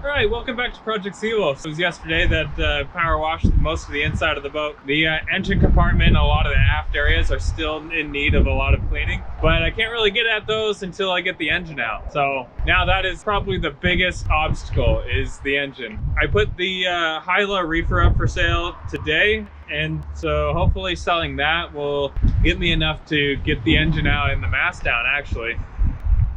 Alright, welcome back to Project Seawolf. It was yesterday that power washed most of the inside of the boat. The engine compartment, a lot of the aft areas are still in need of a lot of cleaning, but I can't really get at those until I get the engine out. So now that is probably the biggest obstacle, is the engine. I put the high-low reefer up for sale today, and so hopefully selling that will get me enough to get the engine out and the mast down, actually.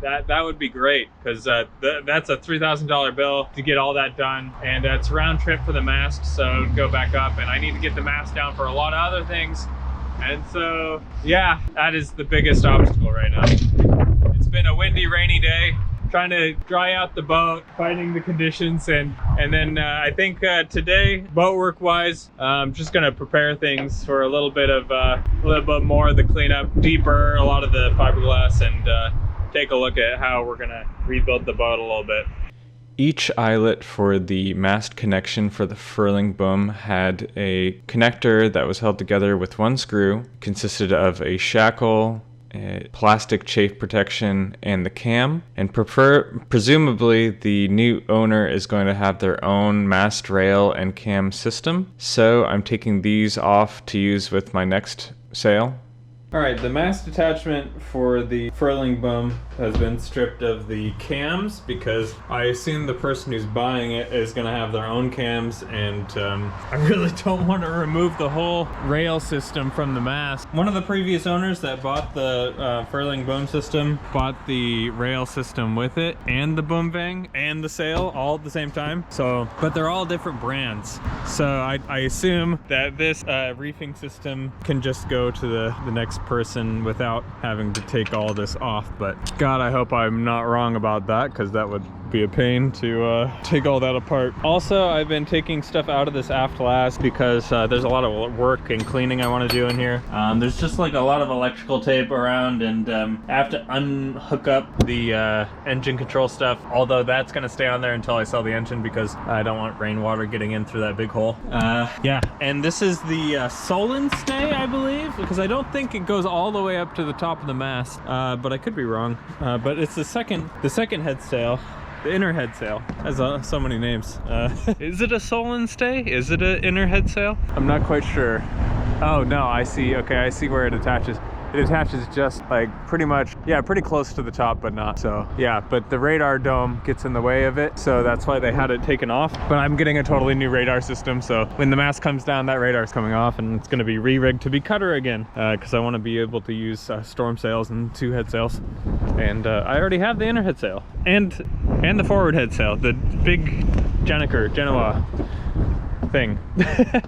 That would be great, because that's a $3,000 bill to get all that done, and it's round trip for the mast, so go back up, and I need to get the mast down for a lot of other things. And so yeah, that is the biggest obstacle right now. It's been a windy, rainy day, trying to dry out the boat, fighting the conditions, and then I think today, boat work wise, I'm just gonna prepare things for a little bit more of the cleanup, deeper a lot of the fiberglass, and take a look at how we're gonna rebuild the boat a little bit. Each eyelet for the mast connection for the furling boom had a connector that was held together with one screw, consisted of a shackle, a plastic chafe protection, and the cam. And presumably the new owner is going to have their own mast rail and cam system. So I'm taking these off to use with my next sail. Alright, the mast attachment for the furling boom has been stripped of the cams because I assume the person who's buying it is going to have their own cams, and I really don't want to remove the whole rail system from the mast. One of the previous owners that bought the furling boom system bought the rail system with it, and the boom vang, and the sail all at the same time. So, but they're all different brands. So I assume that this reefing system can just go to the next person without having to take all this off. But God, I hope I'm not wrong about that, because that would be a pain to take all that apart. Also, I've been taking stuff out of this aft last because there's a lot of work and cleaning I want to do in here. There's just like a lot of electrical tape around, and I have to unhook up the engine control stuff, although that's going to stay on there until I sell the engine because I don't want rainwater getting in through that big hole. Yeah, and this is the Solon stay, I believe, because I don't think it goes all the way up to the top of the mast, but I could be wrong. But it's the second head sail. The inner head sail has so many names. Is it a Solon stay? Is it an inner head sail? I'm not quite sure. Oh no, I see. Okay, I see where it attaches. It attaches just like pretty much, yeah, pretty close to the top, but not. So yeah, but the radar dome gets in the way of it, so that's why they had it taken off. But I'm getting a totally new radar system, so when the mast comes down, that radar is coming off, and it's going to be re-rigged to be cutter again, because I want to be able to use storm sails and two head sails. And I already have the inner head sail and the forward head sail, the big Genoa thing.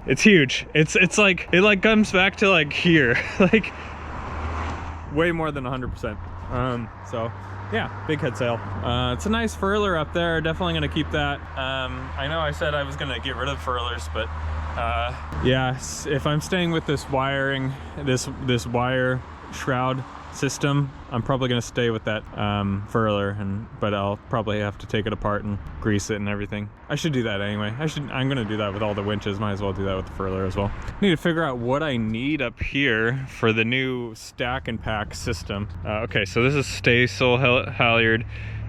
It's huge. It's like, it like comes back to like here, like way more than 100%. So yeah, big head sail. It's a nice furler up there. Definitely gonna keep that. I know I said I was gonna get rid of furlers, but yeah, if I'm staying with this wiring, this wire shroud system, I'm probably gonna stay with that furler, but I'll probably have to take it apart and grease it and everything. I should do that anyway. I'm gonna do that with all the winches. Might as well do that with the furler as well. Need to figure out what I need up here for the new stack and pack system. Okay, so this is staysail halyard,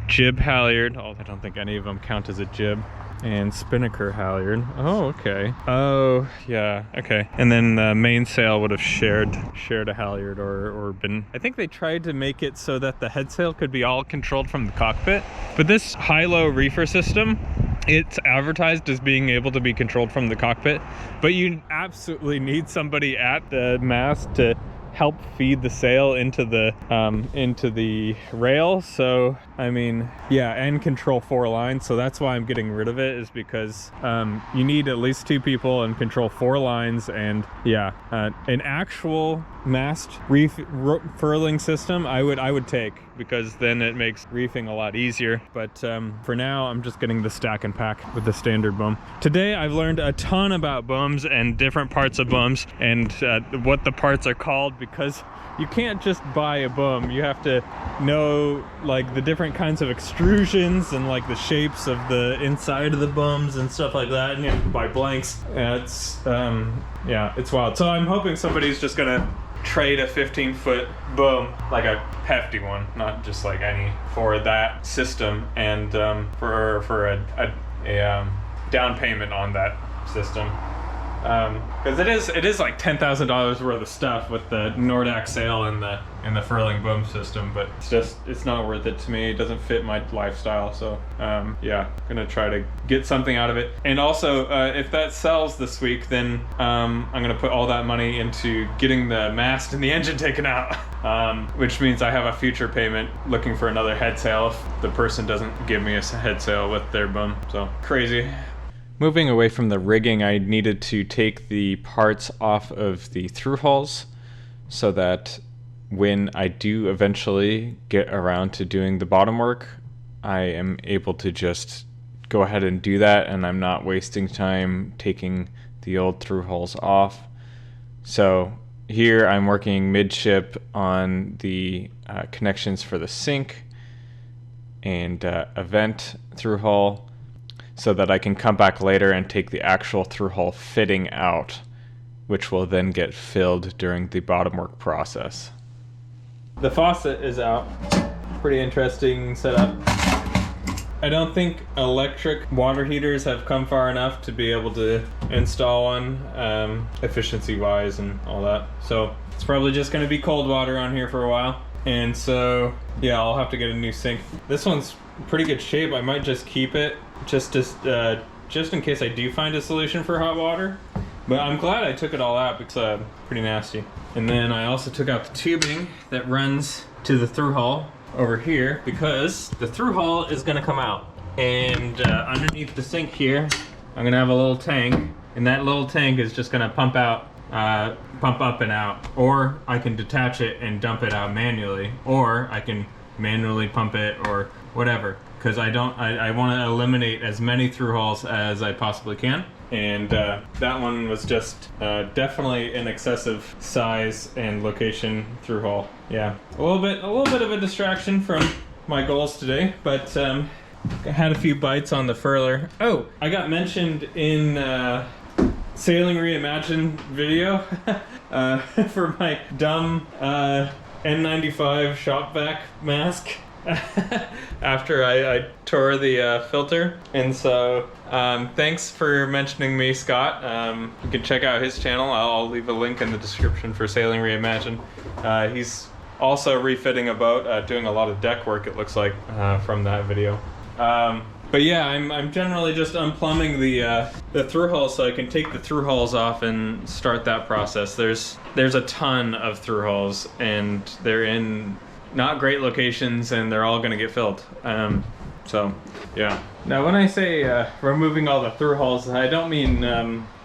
jib halyard. Oh, I don't think any of them count as a jib. And spinnaker halyard. Oh, okay. Oh, yeah, okay. And then the mainsail would have shared a halyard or been... I think they tried to make it so that the head sail could be all controlled from the cockpit. But this high-low reefer system, it's advertised as being able to be controlled from the cockpit, but you absolutely need somebody at the mast to help feed the sail into the rail. So I mean, yeah, and control 4 lines. So that's why I'm getting rid of it, is because you need at least 2 people and control 4 lines. And yeah, an actual mast furling system I would take, because then it makes reefing a lot easier. But for now, I'm just getting the stack and pack with the standard boom. Today I've learned a ton about booms and different parts of booms and what the parts are called, because you can't just buy a boom. You have to know like the different kinds of extrusions and like the shapes of the inside of the booms and stuff like that, and you have to buy blanks. Yeah, it's wild. So I'm hoping somebody's just gonna trade a 15-foot boom, like a hefty one, not just like any, for that system, and for a down payment on that system. Because it is like $10,000 worth of stuff with the Nordac sail and the furling boom system, but it's not worth it to me. It doesn't fit my lifestyle, so yeah, gonna try to get something out of it. And also, if that sells this week, then I'm gonna put all that money into getting the mast and the engine taken out, which means I have a future payment looking for another head sail if the person doesn't give me a head sail with their boom. So crazy. Moving away from the rigging, I needed to take the parts off of the through hulls so that when I do eventually get around to doing the bottom work, I am able to just go ahead and do that, and I'm not wasting time taking the old through hulls off. So here I'm working midship on the connections for the sink and a vent through hull, so that I can come back later and take the actual through hull fitting out, which will then get filled during the bottom work process. The faucet is out. Pretty interesting setup. I don't think electric water heaters have come far enough to be able to install one, efficiency wise and all that. So it's probably just gonna be cold water on here for a while. And so, yeah, I'll have to get a new sink. This one's pretty good shape. I might just keep it just in case I do find a solution for hot water. But I'm glad I took it all out because it's pretty nasty. And then I also took out the tubing that runs to the through hull over here because the through hull is gonna come out. And underneath the sink here, I'm gonna have a little tank, and that little tank is just gonna pump out, pump up and out. Or I can detach it and dump it out manually, or I can manually pump it or whatever. Because I want to eliminate as many through hulls as I possibly can. And that one was just definitely an excessive size and location through hull. Yeah, a little bit of a distraction from my goals today, but I had a few bites on the furler. Oh, I got mentioned in Sailing Reimagined video for my dumb N95 shop vac mask. After I tore the filter. And so thanks for mentioning me, Scott. You can check out his channel. I'll leave a link in the description for Sailing Reimagined. He's also refitting a boat, doing a lot of deck work, it looks like, from that video. But yeah, I'm generally just unplumbing the through hull so I can take the through hulls off and start that process. There's a ton of through hulls, and they're in not great locations, and they're all gonna get filled. So yeah. Now when I say removing all the through hulls, I don't mean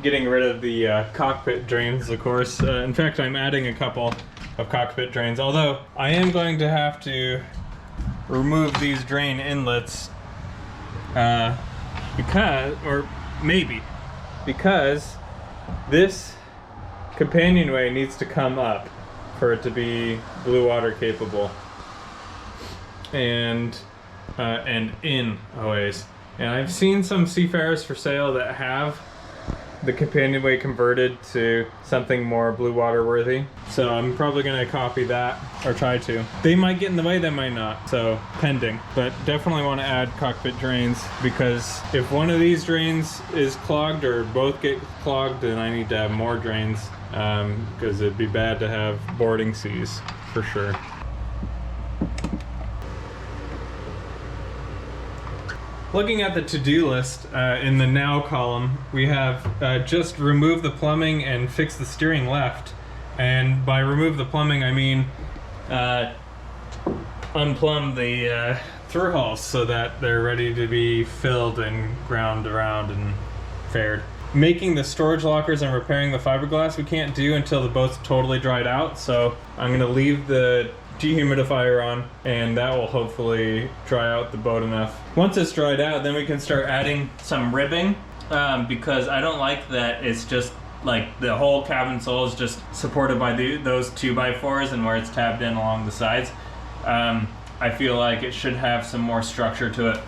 getting rid of the cockpit drains, of course. In fact, I'm adding a couple of cockpit drains, although I am going to have to remove these drain inlets because this companionway needs to come up for it to be blue water capable and in always. And I've seen some seafarers for sale that have the companionway converted to something more blue water worthy. So I'm probably gonna copy that, or try to. They might get in the way, they might not, so pending. But definitely wanna add cockpit drains, because if one of these drains is clogged or both get clogged, then I need to have more drains, because it'd be bad to have boarding seas, for sure. Looking at the to-do list in the now column, we have just remove the plumbing and fix the steering left. And by remove the plumbing, I mean unplumb the through hulls so that they're ready to be filled and ground around and faired. Making the storage lockers and repairing the fiberglass we can't do until the boat's totally dried out, so I'm gonna leave the dehumidifier on, and that will hopefully dry out the boat enough. Once it's dried out, then we can start adding some ribbing, because I don't like that it's just like the whole cabin sole is just supported by those 2x4s and where it's tabbed in along the sides. I feel like it should have some more structure to it.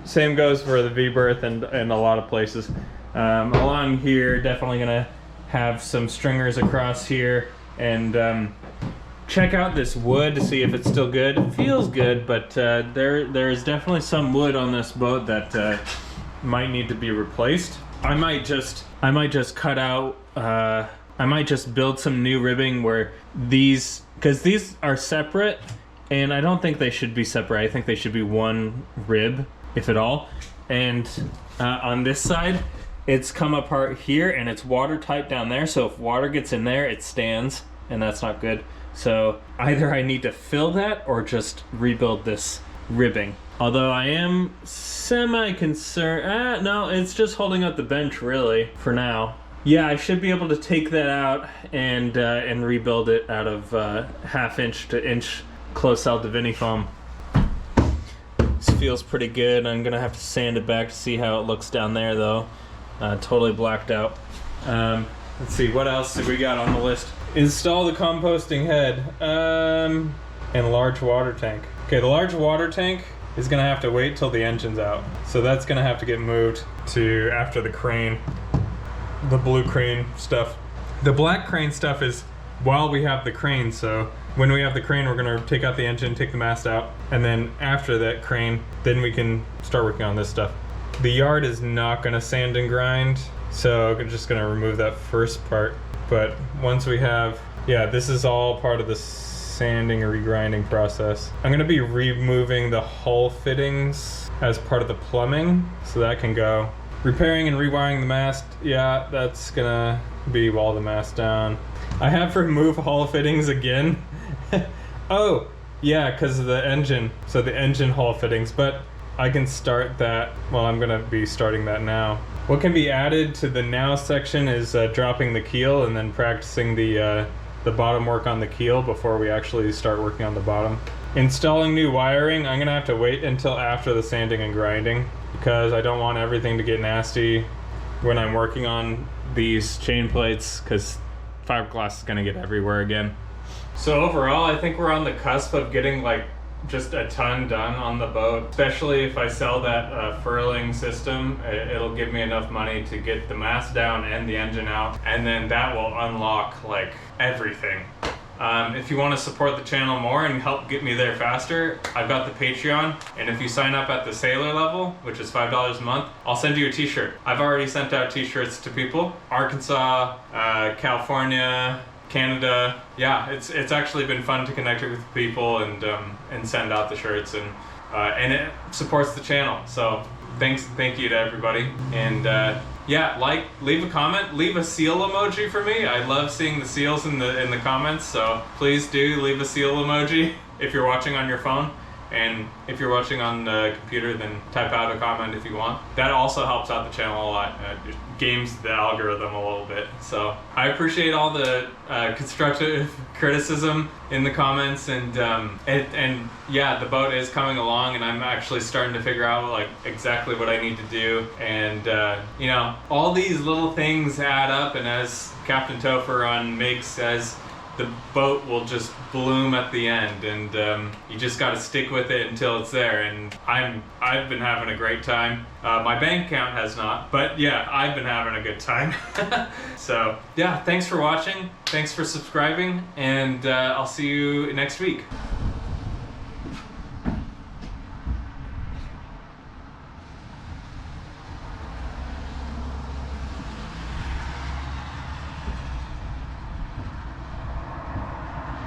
Same goes for the V-berth and a lot of places. Along here, definitely gonna have some stringers across here, and check out this wood to see if it's still good. It feels good, but there's definitely some wood on this boat that might need to be replaced. I might just cut out, I might just build some new ribbing where these, because these are separate, and I don't think they should be separate. I think they should be one rib, if at all. And on this side, it's come apart here, and it's watertight down there, so if water gets in there, it stands, and that's not good. So either I need to fill that or just rebuild this ribbing. Although I am semi-concerned, no, it's just holding up the bench really, for now. Yeah, I should be able to take that out and rebuild it out of 1/2 inch to inch close-cell Divini foam. This feels pretty good. I'm gonna have to sand it back to see how it looks down there though. Totally blacked out. Let's see, what else have we got on the list? Install the composting head and large water tank. Okay, the large water tank is gonna have to wait till the engine's out. So that's gonna have to get moved to after the crane, the blue crane stuff. The black crane stuff is while we have the crane, so when we have the crane, we're gonna take out the engine, take the mast out, and then after that crane, then we can start working on this stuff. The yard is not gonna sand and grind, so I'm just gonna remove that first part. But once we have, yeah, this is all part of the sanding or regrinding process. I'm gonna be removing the hull fittings as part of the plumbing, so that can go. Repairing and rewiring the mast, yeah, that's gonna be wall the mast down. I have to remove hull fittings again. Oh, yeah, because of the engine, so the engine hull fittings, but I can start that, well, I'm gonna be starting that now. What can be added to the now section is dropping the keel and then practicing the bottom work on the keel before we actually start working on the bottom. Installing new wiring, I'm gonna have to wait until after the sanding and grinding because I don't want everything to get nasty when I'm working on these chain plates because fiberglass is gonna get everywhere again. So overall, I think we're on the cusp of getting like just a ton done on the boat, especially if I sell that furling system. It'll give me enough money to get the mast down and the engine out, and then that will unlock like everything. If you want to support the channel more and help get me there faster, I've got the Patreon, and if you sign up at the sailor level, which is $5 a month, I'll send you a t-shirt. I've already sent out t-shirts to people. Arkansas, California, Canada. Yeah, it's actually been fun to connect with people and send out the shirts, and it supports the channel. So thank you to everybody, and yeah, leave a comment, leave a seal emoji for me. I love seeing the seals in the comments, so please do leave a seal emoji if you're watching on your phone. And if you're watching on the computer, then type out a comment if you want. That also helps out the channel a lot. It games the algorithm a little bit. So I appreciate all the constructive criticism in the comments, and yeah, the boat is coming along, and I'm actually starting to figure out like exactly what I need to do. And you know, all these little things add up, and as Captain Topher on Mkii says, the boat will just bloom at the end, and you just got to stick with it until it's there. And I've been having a great time. My bank account has not, but yeah, I've been having a good time. So yeah, thanks for watching, thanks for subscribing, and I'll see you next week.